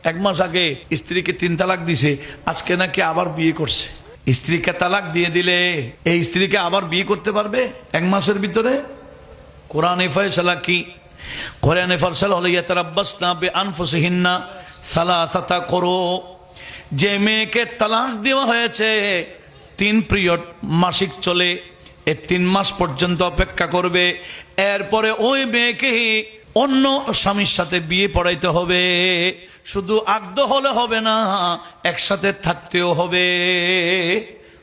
এক মাস আগে স্ত্রীকে 3 তালাক দিছে, আজকে নাকি আবার বিয়ে করছে। স্ত্রীকে তালাক দিয়ে দিলে এই স্ত্রীকে আবার বিয়ে করতে পারবে 1 মাসের ভিতরে? কোরআনে ফয়সালা কি? কোরআনে ফয়সালা হলো ইয়াতারাব্বাসনা বিআনফুসিহিন্না সালাসাতা করো। যে মেয়েকে তালাক দেওয়া হয়েছে 3 পিরিয়ড মাসিক চলে, এই 3 মাস পর্যন্ত অপেক্ষা করবে। এরপরে ওই মেয়েকে অন্য স্বামীর সাথে বিয়ে পড়াইতে হবে। শুধু আগদ হলে হবে না, একসাথে থাকতেও হবে।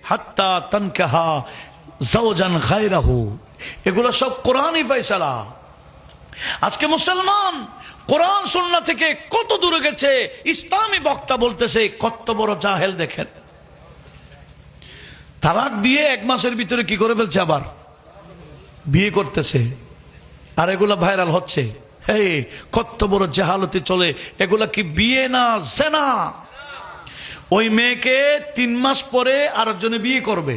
হাত্তা তানকাহা যাওজান গায়রাহু। এগুলো সব কোরআনই ফয়সালা। আজকে মুসলমান কোরআন সুন্নাহ থেকে কত দূরে গেছে। ইসলামী বক্তা বলতেছে কত বড় জাহেল দেখেন। তালাক দিয়ে 1 মাসের ভিতরে কি করে ফেলছে, আবার বিয়ে করতেছে। আর এগুলা ভাইরাল হচ্ছে। এই কত বড় জাহালতি চলে। এগুলা কি বিয়ে না জিনা? ওই মেয়েকে 3 মাস পরে আরেকজনে বিয়ে করবে,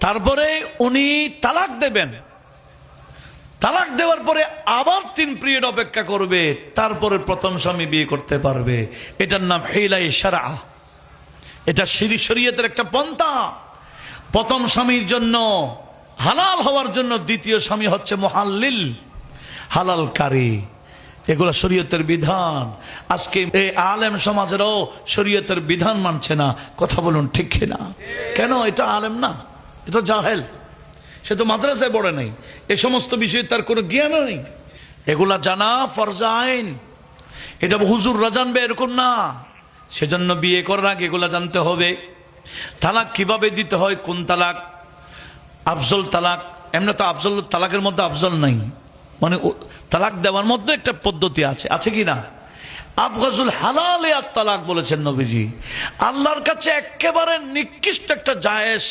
তারপরে উনি তালাক দেবেন। তালাক দেওয়ার পরে আবার 3 পিরিয়ড অপেক্ষা করবে, তারপরে প্রথম স্বামী বিয়ে করতে পারবে। এটার নাম হিলাই শারআ। এটা শরীয়তের একটা পন্থা। প্রথম স্বামীর জন্য হালাল হওয়ার জন্য দ্বিতীয় স্বামী হচ্ছে মুহাল্লিল, হালালকারী। এগুলো শরীয়তের বিধান। আজকে এই আলেম সমাজেরও শরীয়তের বিধান মানছে না। কথা বলুন ঠিক কিনা? কেন? এটা আলেম না, এটা জাহেল। সে তো মাদ্রাসায় পড়ে নাই, এ সমস্ত বিষয়ে তার কোনো জ্ঞান নেই। এগুলা জানা ফরজ আইন। এটা হুজুররা জানবে এরকম না। সেজন্য বিয়ে করার আগে এগুলা জানতে হবে। তালাক কিভাবে দিতে হয়, কোন তালাক আফজল তালাক। এমনি তো আফজল তালাকের মধ্যে আফজল নাই, মানে তালাক দেওয়ার মধ্যে একটা পদ্ধতি আছে, আছে কি না? আবগাজুল হালাল আত তালাক বলেছেন নবীজি। আল্লাহর কাছে একেবারে নিকৃষ্ট একটা জায়েজ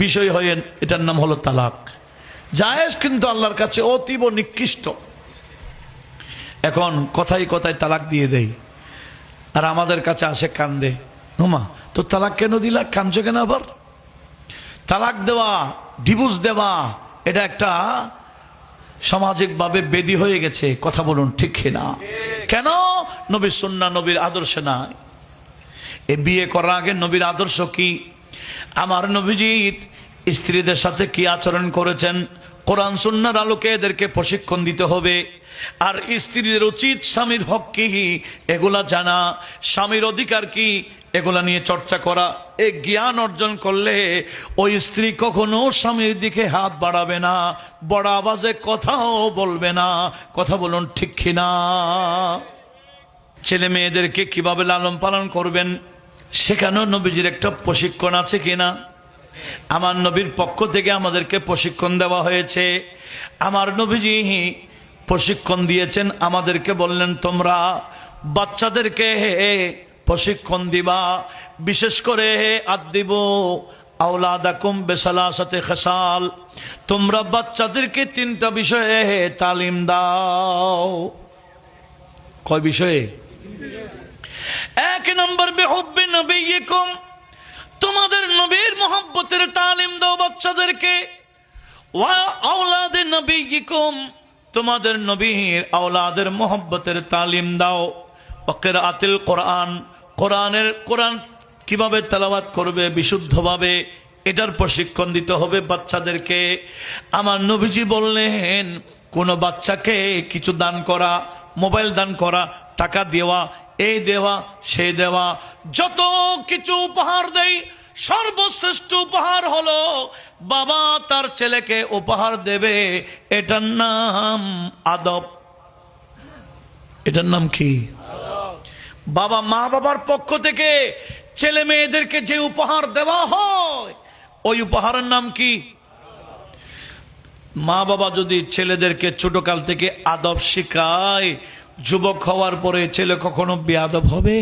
বিষয় হয়, এটার নাম হলো তালাক। জায়েজ কিন্তু আল্লাহর কাছে অতীব নিকৃষ্ট। এখন কথায় কথায় তালাক দিয়ে দেই, আর আমাদের কাছে আসে কান্দে, হুমা তো তালাক কেন দিলা, কাঁদছো কেন? আবার তালাক দেওয়া, ডিভোর্স দেওয়া, এটা একটা সামাজিকভাবে বেদি হয়ে গেছে। কথা বলুন ঠিক না? কেন? নবীর সুন্নাহ, নবীর আদর্শ নাই। এই বিয়ে করার আগে নবীর আদর্শ কি? আমার নবীজি স্ত্রীদের সাথে কি আচরণ করেছেন, কোরআন সুন্নাহর আলোকে এদেরকে প্রশিক্ষণ দিতে হবে। আর স্ত্রীদের উচিত স্বামীর হক কি এগুলা জানা, স্বামীর অধিকার কি এগুলা নিয়ে চর্চা করা। এই জ্ঞান অর্জন করলে ওই স্ত্রী কখনো স্বামীর দিকে হাত বাড়াবে না, বড় আওয়াজে কথাও বলবে না। কথা বলুন ঠিক কিনা? ছেলে মেয়েদেরকে কিভাবে লালন পালন করবেন সেখানেও নবীজির একটা প্রশিক্ষণ আছে কিনা? আমার নবীর পক্ষ থেকে আমাদেরকে প্রশিক্ষণ দেওয়া হয়েছে। আমার নবীজি প্রশিক্ষণ দিয়েছেন, আমাদেরকে বললেন তোমরা বাচ্চাদেরকে প্রশিক্ষণ দিবা। বিশেষ করে আদিব আওলাদাকুম বিসালাসাতি খিসাল, তোমরা বাচ্চাদেরকে 3টা বিষয়ে তালিম দাও। কয় বিষয়ে? 1 নম্বর বিহুব্বি নবিয়িকুম, তোমাদের নবীর মহব্বতের তালিম দাও বাচ্চাদেরকে। ওয়া আওলাদে নবিয়িকুম, তোমাদের নবীর আওলাদের মহব্বতের তালিম দাও। ওয়া কিরাআতিল কোরআন, কোরআন কিভাবে তেলাওয়াত করবে বিশুদ্ধভাবে, এটার প্রশিক্ষণ দিতে হবে বাচ্চাদেরকে। আমার নবীজি বললেন কোন বাচ্চাকে কিছু দান করা, মোবাইল দান করা, টাকা দেওয়া, এই দেওয়া সেই দেওয়া, যত কিছু উপহার দেয় সর্বশ্রেষ্ঠ উপহার হলো বাবা তার ছেলেকে উপহার দেবে। এটার নাম আদব। এটার নাম কি? বাবা, মা বাবার পক্ষ থেকে ছেলে মেয়েদেরকে যে উপহার দেওয়া হয় ওই উপহারের নাম কি? মা বাবা যদি ছেলেদেরকে ছোটকাল থেকে আদব শিখায়, যুবক হওয়ার পরে ছেলে কখনো বেয়াদব হবে?